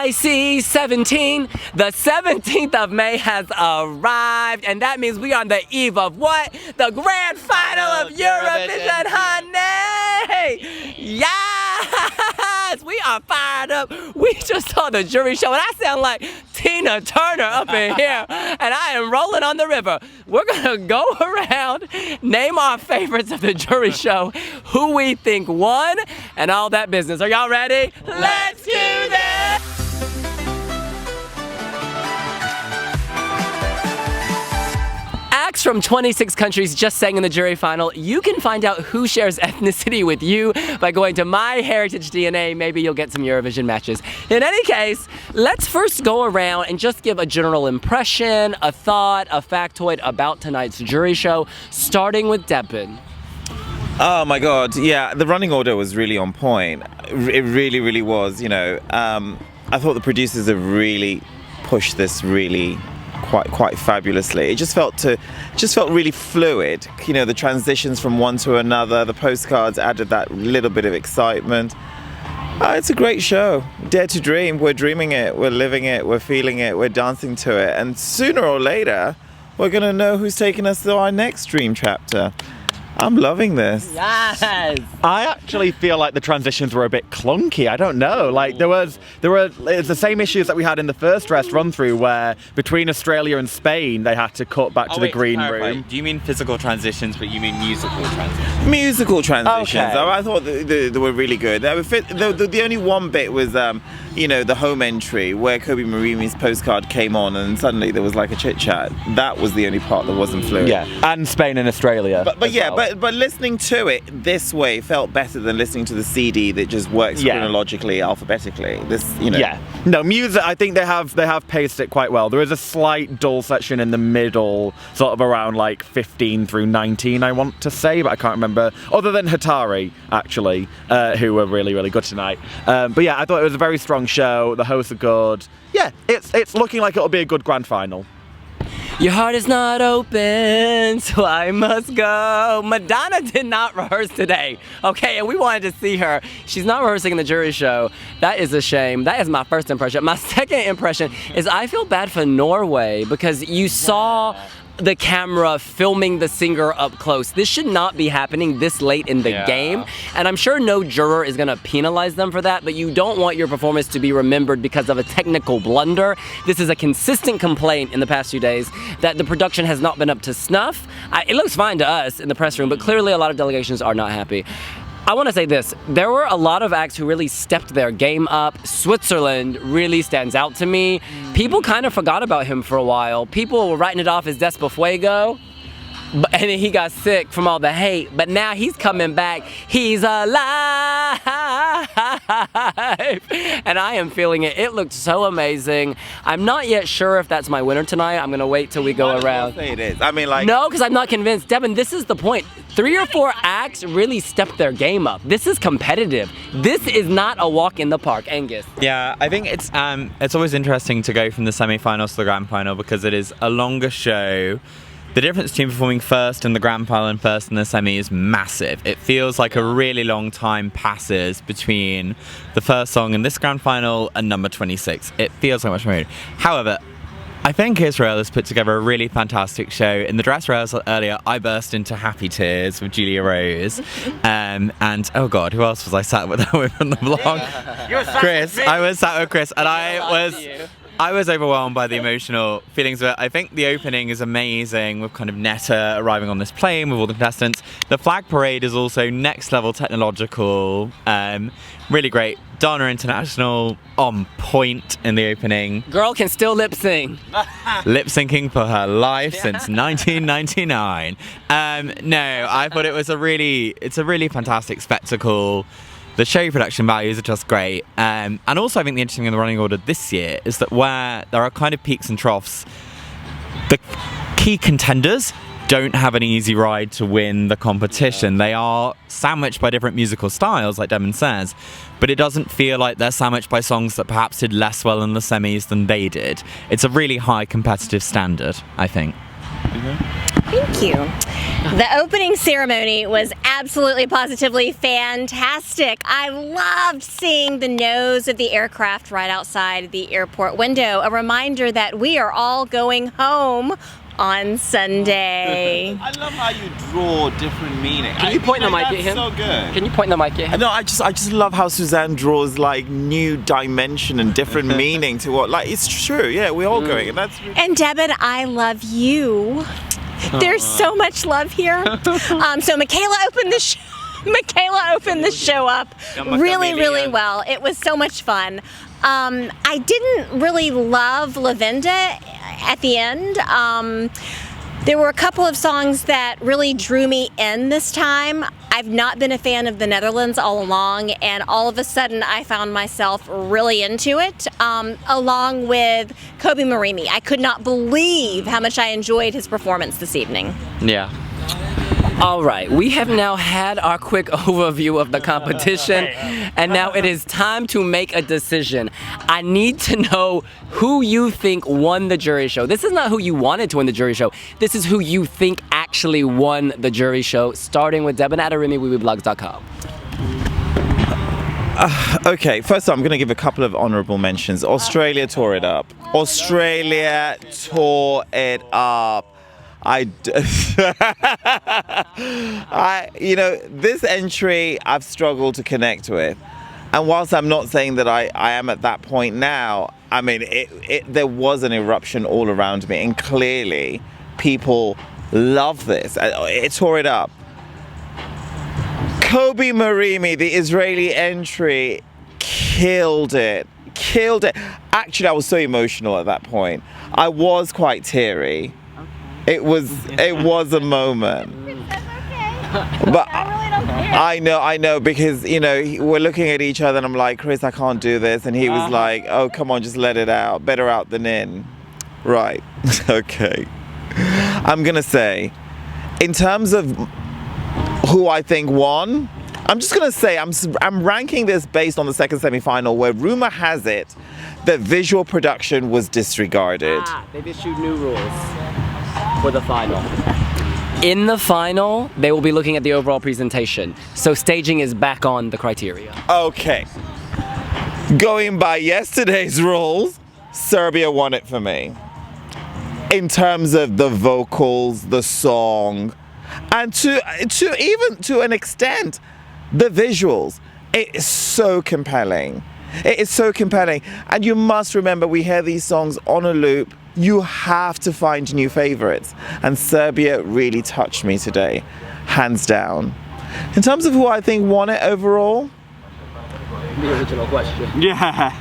I see 17. The 17th of May has arrived, and that means we are on the eve of what? The grand final of Eurovision, honey! Yes! We are fired up. We just saw the jury show, and I sound like Tina Turner up in here, and I am rolling on the river. We're gonna go around, name our favorites of the jury show, who we think won, and all that business. Are y'all ready? Let's do this! Acts from 26 countries just sang in the jury final. You can find out who shares ethnicity with you by going to My Heritage DNA. Maybe you'll get some Eurovision matches. In any case, let's first go around and just give a general impression, a thought, a factoid about tonight's jury show, starting with Debin. Oh my God, yeah, the running order was really on point. It really, really was, you know. I thought the producers have really pushed this really quite fabulously. It just felt really fluid. You know, the transitions from one to another, the postcards added that little bit of excitement. It's a great show. Dare to dream. We're dreaming it, we're living it, we're feeling it, we're dancing to it. And sooner or later, we're gonna know who's taking us to our next dream chapter. I'm loving this. Yes! I actually feel like the transitions were a bit clunky. I don't know. Like there were it's the same issues that we had in the first dress run through, where between Australia and Spain they had to cut back to the green room. Do you mean physical transitions, but you mean musical transitions? Musical transitions. Okay. I thought they were really good. The only one bit was, you know, the home entry where Kobe Marimi's postcard came on and suddenly there was like a chit chat. That was the only part that wasn't fluid. Yeah, and Spain and Australia. But listening to it this way felt better than listening to the CD that just works chronologically, alphabetically. This, you know. Yeah. No, music. I think they have paced it quite well. There is a slight dull section in the middle, sort of around like 15 through 19, I want to say, but I can't remember. Other than Hatari, actually, who were really, really good tonight. But yeah, I thought it was a very strong show. The hosts are good. Yeah, it's looking like it'll be a good grand final. Your heart is not open, so I must go. Madonna did not rehearse today, okay? And we wanted to see her. She's not rehearsing in the jury show. That is a shame. That is my first impression. My second impression is I feel bad for Norway because you saw the camera filming the singer up close. This should not be happening this late in the game. And I'm sure no juror is gonna penalize them for that, but you don't want your performance to be remembered because of a technical blunder. This is a consistent complaint in the past few days that the production has not been up to snuff. It looks fine to us in the press room, but clearly a lot of delegations are not happy. I want to say this, there were a lot of acts who really stepped their game up. Switzerland really stands out to me. People kind of forgot about him for a while. People were writing it off as Despofuego, and then he got sick from all the hate, but now he's coming back. He's alive, and I am feeling it. It looked so amazing. I'm not yet sure if that's my winner tonight. I'm gonna wait till we go around. Say it is. I mean, like, no, because I'm not convinced. Devin, this is the point. 3 or 4 acts really stepped their game up. This is competitive. This is not a walk in the park. Angus. Yeah, I think it's always interesting to go from the semi-finals to the grand final because it is a longer show. The difference between performing first in the grand final and first in the semi is massive. It feels like a really long time passes between the first song in this grand final and number 26. It feels like much more. However, I think Israel has put together a really fantastic show. In the dress rehearsal earlier, I burst into happy tears with Julia Rose. And, oh God, who else was I sat with from the vlog? Chris. I was sat with Chris, and I was overwhelmed by the emotional feelings of it. I think the opening is amazing with kind of Netta arriving on this plane with all the contestants. The flag parade is also next level technological, really great. Donna International on point in the opening. Girl can still lip sync. Lip syncing for her life since 1999. No, I thought it's a really fantastic spectacle. The show production values are just great. And also I think the interesting thing in the running order this year is that where there are kind of peaks and troughs, the key contenders don't have an easy ride to win the competition. They are sandwiched by different musical styles, like Devin says, but it doesn't feel like they're sandwiched by songs that perhaps did less well in the semis than they did. It's a really high competitive standard, I think. Thank you. The opening ceremony was absolutely positively fantastic. I loved seeing the nose of the aircraft right outside the airport window. A reminder that we are all going home on Sunday. I love how you draw different meaning. Can you point the mic at him? So good. Can you point the mic at him? No, I just love how Suzanne draws like new dimension and different meaning to what, like, it's true. Yeah, we're all going, and that's really... And Deb and I love you. There's so much love here. So Michaela opened the show up really well. It was so much fun. I didn't really love Lavinda at the end. There were a couple of songs that really drew me in this time. I've not been a fan of the Netherlands all along, and all of a sudden I found myself really into it, along with Kobe Marimi. I could not believe how much I enjoyed his performance this evening. Yeah. All right, we have now had our quick overview of the competition, and now it is time to make a decision. I need to know who you think won the jury show. This is not who you wanted to win the jury show. This is who you think actually won the jury show, starting with Deb and Adarimi, wiwibloggs.com. Okay, first I'm going to give a couple of honourable mentions. Australia tore it up. Australia tore it up. This entry I've struggled to connect with, and whilst I'm not saying that I am at that point now, I mean there was an eruption all around me, and clearly people love this. It tore it up. Kobe Marimi, the Israeli entry, killed it. Actually, I was so emotional at that point. I was quite teary. It was a moment. But I know, because we're looking at each other and I'm like, Chris, I can't do this, and he was like, oh, come on, just let it out. Better out than in. Right. Okay. I'm gonna say, in terms of who I think won, I'm just gonna say I'm ranking this based on the second semi-final, where rumor has it that visual production was disregarded. They've issued new rules for the final. In the final, they will be looking at the overall presentation. So staging is back on the criteria. Okay. Going by yesterday's rules, Serbia won it for me. In terms of the vocals, the song, and to an extent, the visuals. It is so compelling. It is so compelling. And you must remember, we hear these songs on a loop. You have to find new favorites. And Serbia really touched me today, hands down. In terms of who I think won it overall, The original question. yeah,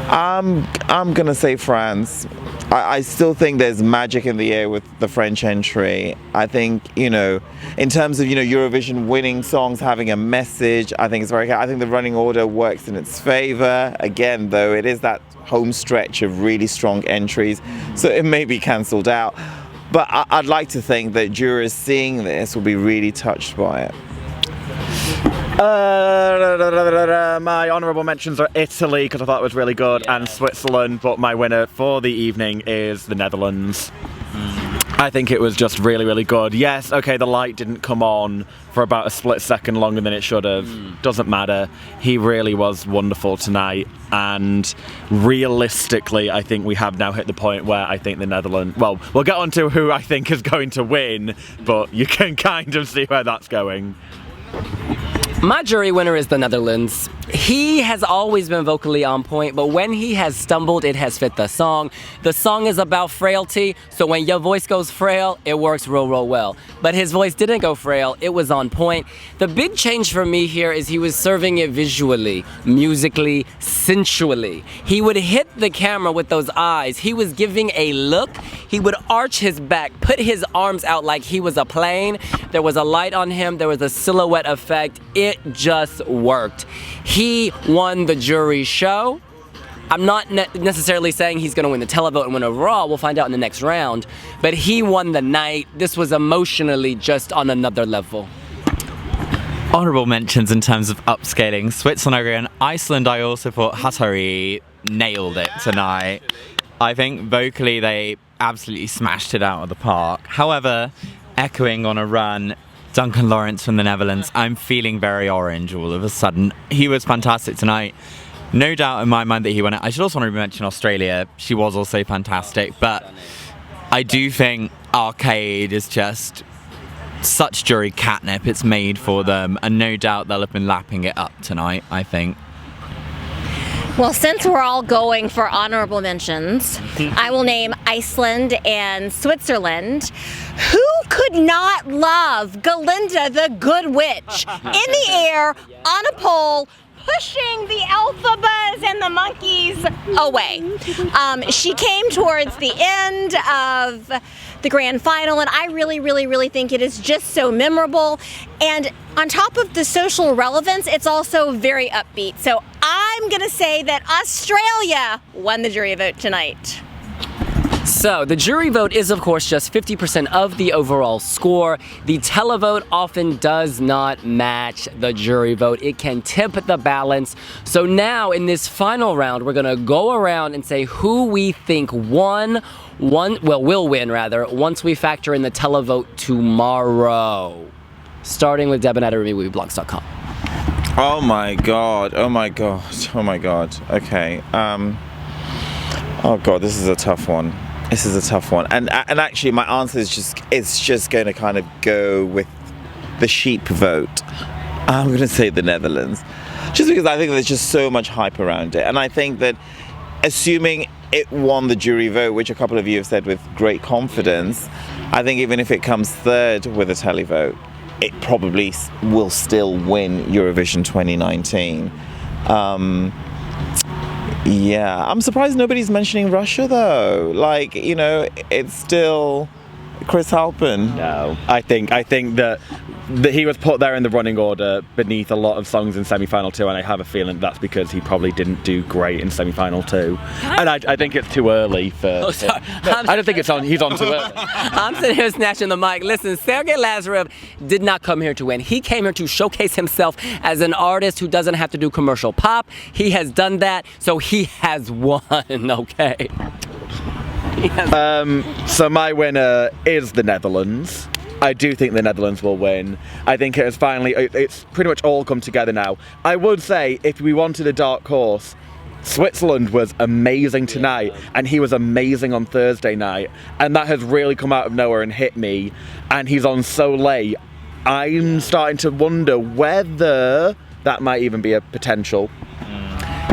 I'm gonna say France. I still think there's magic in the air with the French entry. I think, in terms of, Eurovision winning songs having a message, I think it's very, I think the running order works in its favor. Again, though, it is that home stretch of really strong entries, so it may be cancelled out. But I'd like to think that jurors seeing this will be really touched by it. My honourable mentions are Italy, because I thought it was really good, and Switzerland, but my winner for the evening is the Netherlands. I think it was just really, really good. Yes, okay, the light didn't come on for about a split second longer than it should have. Doesn't matter. He really was wonderful tonight, and realistically, I think we have now hit the point where I think the Netherlands, well, we'll get on to who I think is going to win, but you can kind of see where that's going. My jury winner is the Netherlands. He has always been vocally on point, but when he has stumbled, it has fit the song. The song is about frailty, so when your voice goes frail, it works real well. But his voice didn't go frail, it was on point. The big change for me here is he was serving it visually, musically, sensually. He would hit the camera with those eyes. He was giving a look. He would arch his back, put his arms out like he was a plane. There was a light on him, there was a silhouette effect. It just worked. He won the jury show. I'm not necessarily saying he's going to win the televote and win overall. We'll find out in the next round. But he won the night. This was emotionally just on another level. Honourable mentions in terms of upscaling. Switzerland, I agree, and Iceland, I also thought Hatari nailed it tonight. I think vocally they absolutely smashed it out of the park. However, echoing on a run, Duncan Lawrence from the Netherlands, I'm feeling very orange all of a sudden. He was fantastic tonight. No doubt in my mind that he won it. I should also want to mention Australia. She was also fantastic, but I do think Arcade is just such jury catnip. It's made for them, and no doubt they'll have been lapping it up tonight, I think. Well, since we're all going for honorable mentions, I will name Iceland and Switzerland. Who could not love Galinda the Good Witch in the air on a pole, pushing the alphabas and the monkeys away? She came towards the end of the grand final, and I really think it is just so memorable. And on top of the social relevance, it's also very upbeat. So I'm gonna say that Australia won the jury vote tonight. So the jury vote is of course just 50% of the overall score. The televote often does not match the jury vote. It can tip the balance. So now in this final round, we're gonna go around and say who we think will win rather, once we factor in the televote tomorrow. Starting with Debon at wiwibloggs.com. Oh my god. Okay. Oh god, this is a tough one. And actually my answer is just going to kind of go with the sheep vote. I'm going to say the Netherlands. Just because I think there's just so much hype around it. And I think that assuming it won the jury vote, which a couple of you have said with great confidence, I think even if it comes third with a televote, it probably will still win Eurovision 2019. Yeah, I'm surprised nobody's mentioning Russia though. Like, you know, it's still Chris Halpin. No, I think that he was put there in the running order beneath a lot of songs in semi-final 2, and I have a feeling that's because he probably didn't do great in semi-final 2. And I think it's too early for. Oh, sorry. I don't think he's on too early. I'm sitting here snatching the mic. Listen, Sergei Lazarev did not come here to win. He came here to showcase himself as an artist who doesn't have to do commercial pop. He has done that, so he has won. Okay. So my winner is the Netherlands. I do think the Netherlands will win. I think it's pretty much all come together now. I would say, if we wanted a dark horse, Switzerland was amazing tonight, and he was amazing on Thursday night, and that has really come out of nowhere and hit me, and he's on so late. I'm starting to wonder whether that might even be a potential.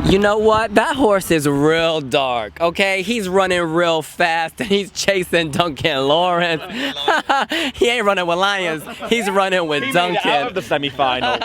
You know what? That horse is real dark, okay? He's running real fast and he's chasing Duncan Lawrence. He ain't running with lions. He's running with Duncan. He made it out of the semi-final.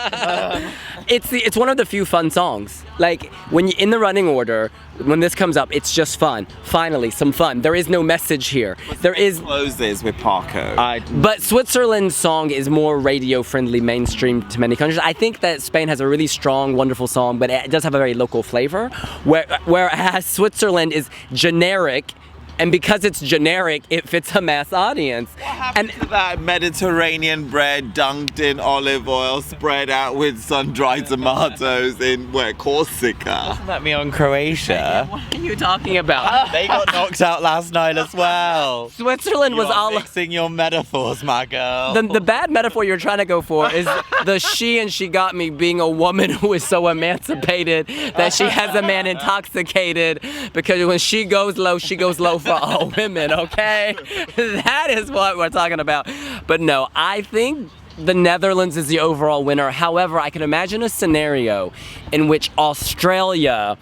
It's one of the few fun songs. Like, when you're in the running order, when this comes up, it's just fun. Finally, some fun. There is no message here. There is Closes with Parko. But Switzerland's song is more radio-friendly, mainstream to many countries. I think that Spain has a really strong, wonderful song, but it does have a very local flavor. Whereas Switzerland is generic, and because it's generic, it fits a mass audience. What happened to that Mediterranean bread dunked in olive oil, spread out with sun-dried tomatoes in Corsica? Wasn't that me on Croatia? What are you talking about? They got knocked out last night as well. Switzerland was all mixing your metaphors, my girl. The bad metaphor you're trying to go for is the she got me being a woman who is so emancipated that she has a man intoxicated, because when she goes low for all women, okay? That is what we're talking about. But no, I think the Netherlands is the overall winner. However, I can imagine a scenario in which Australia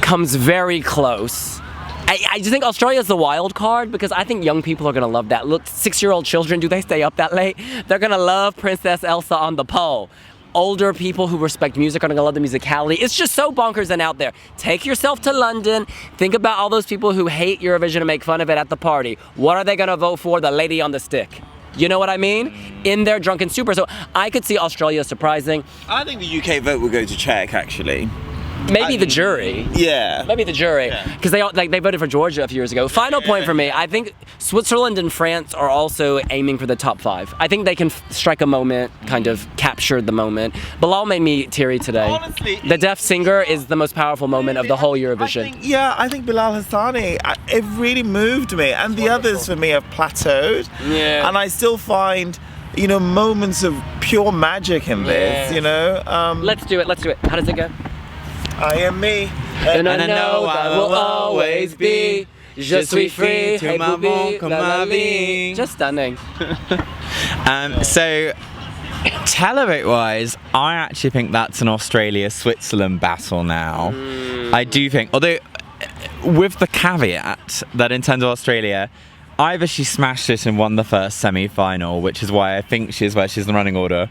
comes very close. I just think Australia's the wild card, because I think young people are going to love that. Look, 6-year-old children, do they stay up that late? They're going to love Princess Elsa on the pole. Older people who respect music are going to love the musicality. It's just so bonkers and out there. Take yourself to London. Think about all those people who hate Eurovision and make fun of it at the party. What are they going to vote for? The lady on the stick. You know what I mean? In their drunken stupor. So I could see Australia surprising. I think the UK vote will go to Czech, actually. Maybe the jury. Yeah. Maybe the jury, because they voted for Georgia a few years ago. Final point for me. I think Switzerland and France are also aiming for the top 5. I think they can strike a moment, kind of capture the moment. Bilal made me teary today. Honestly, the deaf singer is the most powerful moment of the whole Eurovision. I think Bilal Hassani, it really moved me, and the others for me have plateaued. Yeah. And I still find, moments of pure magic in this. Let's do it. How does it go? I am me, and I know I will always be. Je suis free, hey booby, la la lee. Just stunning. So, televote-wise, I actually think that's an Australia-Switzerland battle now. I do think, although with the caveat that in terms of Australia, either she smashed it and won the first semi-final, which is why I think she's where she's in the running order,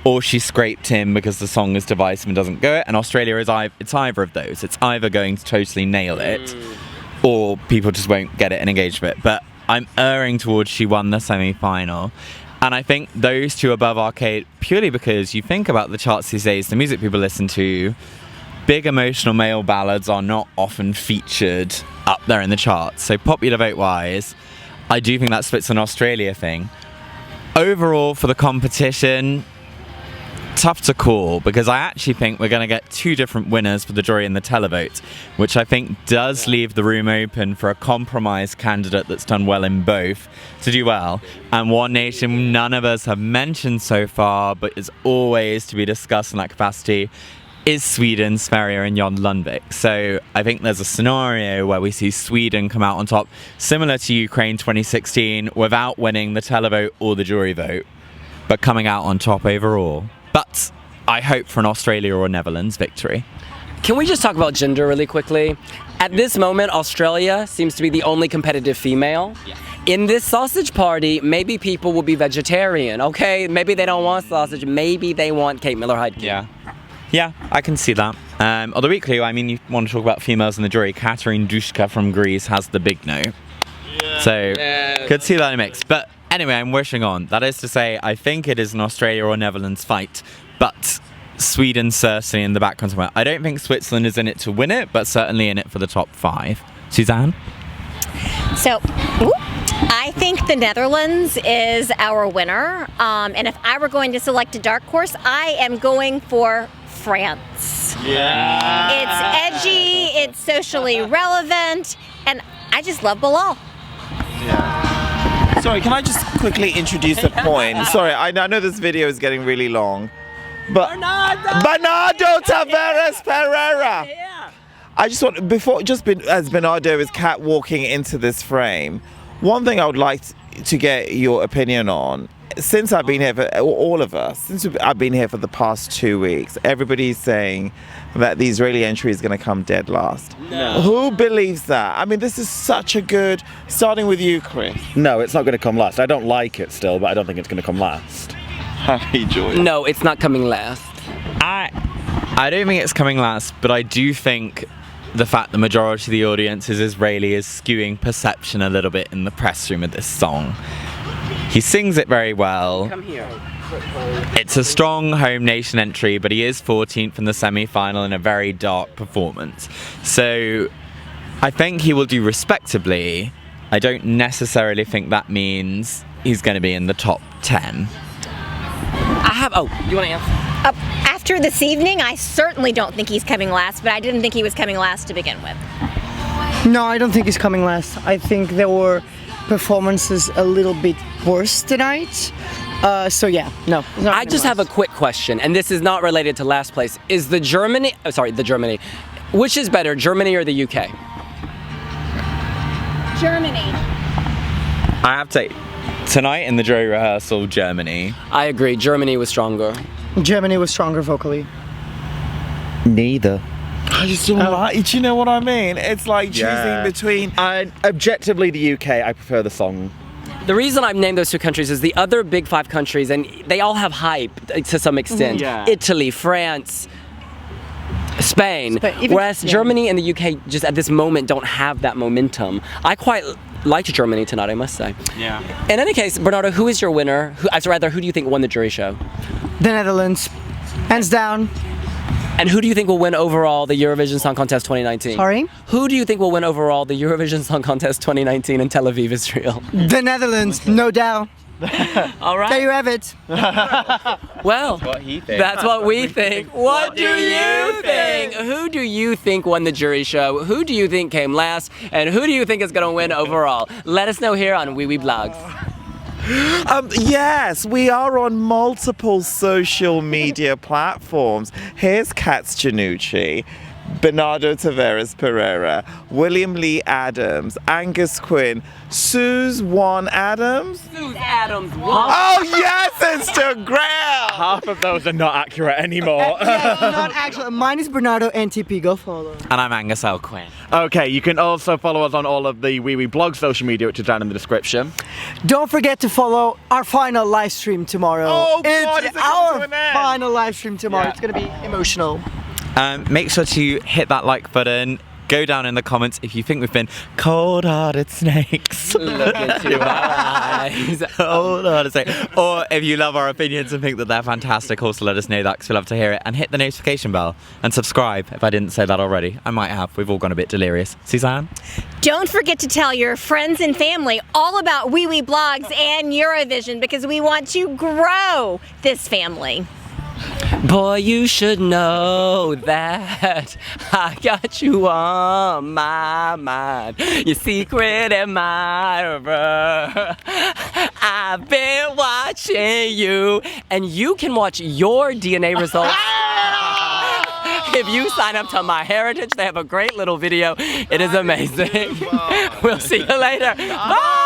or she scraped in because the song is divisive and doesn't go it, and Australia it's either of those. It's either going to totally nail it, or people just won't get it and engage with it. But I'm erring towards she won the semi-final. And I think those two above Arcade, purely because you think about the charts these days, the music people listen to, big emotional male ballads are not often featured up there in the charts. So popular vote-wise, I do think that's Switzerland-Australia thing. Overall, for the competition, tough to call, because I actually think we're going to get 2 different winners for the jury and the televote, which I think does leave the room open for a compromise candidate that's done well in both to do well. And one nation none of us have mentioned so far, but is always to be discussed in that capacity, is Sweden, Sverige and Jon Lundvik. So I think there's a scenario where we see Sweden come out on top, similar to Ukraine 2016, without winning the televote or the jury vote, but coming out on top overall. But I hope for an Australia or a Netherlands victory. Can we just talk about gender really quickly? At this moment, Australia seems to be the only competitive female. Yeah. In this sausage party, maybe people will be vegetarian, okay? Maybe they don't want sausage, maybe they want Kate Miller-Heidke. Yeah, I can see that. Although equally, you want to talk about females in the jury, Katerine Dushka from Greece has the big no. Yeah. So, could see that in a mix. But anyway, I'm wishing on. That is to say, I think it is an Australia or Netherlands fight, but Sweden certainly in the background somewhere. I don't think Switzerland is in it to win it, but certainly in it for the top 5. Suzanne? So, I think the Netherlands is our winner. And if I were going to select a dark horse, I am going for France. Yeah. It's edgy, it's socially relevant, and I just love Bilal. Yeah. Sorry, can I just quickly introduce a point? Sorry, I know this video is getting really long, but Bernardo Tavares Pereira. Yeah. I just want, as Bernardo is catwalking into this frame, one thing I would like to get your opinion on. Since I've been here, I've been here for the past 2 weeks, everybody's saying that the Israeli entry is going to come dead last. No. Who believes that? I mean, this is such a good, starting with you, Chris. No, it's not going to come last. I don't like it still, but I don't think it's going to come last. Happy joy. No, it's not coming last. I don't think it's coming last, but I do think the fact the majority of the audience is Israeli is skewing perception a little bit in the press room of this song. He sings it very well. Come here. It's a strong home nation entry, but he is 14th in the semi-final in a very dark performance. So I think he will do respectably. I don't necessarily think that means he's going to be in the top 10. You want to answer? After this evening, I certainly don't think he's coming last, but I didn't think he was coming last to begin with. No, I don't think he's coming last. I think there were performances a little bit worse tonight. So yeah, no. I just have a quick question, and this is not related to last place. Is the Germany, which is better, Germany or the UK? Germany. I have to say, tonight in the jury rehearsal, Germany. I agree, Germany was stronger. Germany was stronger vocally. Neither. I just don't like, do you know what I mean? It's like choosing between... Objectively, the UK, I prefer the song. The reason I've named those 2 countries is the other big 5 countries, and they all have hype to some extent. Yeah. Italy, France, Spain. Whereas Germany and the UK just at this moment don't have that momentum. I quite liked Germany tonight, I must say. Yeah. In any case, Bernardo, who is your winner? Who do you think won the jury show? The Netherlands, hands down. And who do you think will win overall the Eurovision Song Contest 2019? Sorry? Who do you think will win overall the Eurovision Song Contest 2019 in Tel Aviv, Israel? The Netherlands, no doubt. All right. There you have it. Well, What he thinks. that's what we think. What do you think? Who do you think won the jury show? Who do you think came last? And who do you think is going to win overall? Let us know here on wiwibloggs. Yes, we are on multiple social media platforms. Here's Katz Janucci, Bernardo Tavares Pereira, William Lee Adams, Angus Quinn, Suze Adams. Suze Adams won. Oh yes, Instagram! Half of those are not accurate anymore. Yeah, not actually. Mine is Bernardo NTP. Go follow. And I'm Angus L. Quinn. Okay, you can also follow us on all of the wiwibloggs social media, which is down in the description. Don't forget to follow our final live stream tomorrow. Oh, God, is it's it coming our to an end? final live stream tomorrow. Yeah. It's gonna be emotional. Make sure to hit that like button. Go down in the comments if you think we've been cold-hearted snakes. Look into our eyes. Cold-hearted snakes. Or if you love our opinions and think that they're fantastic, also let us know that because we love to hear it. And hit the notification bell and subscribe if I didn't say that already. I might have. We've all gone a bit delirious. Suzanne? Don't forget to tell your friends and family all about wiwibloggs and Eurovision because we want to grow this family. Boy, you should know that I got you on my mind. Your secret admirer. I've been watching you. And you can watch your DNA results. If you sign up to MyHeritage, they have a great little video. It is amazing. We'll see you later. Bye!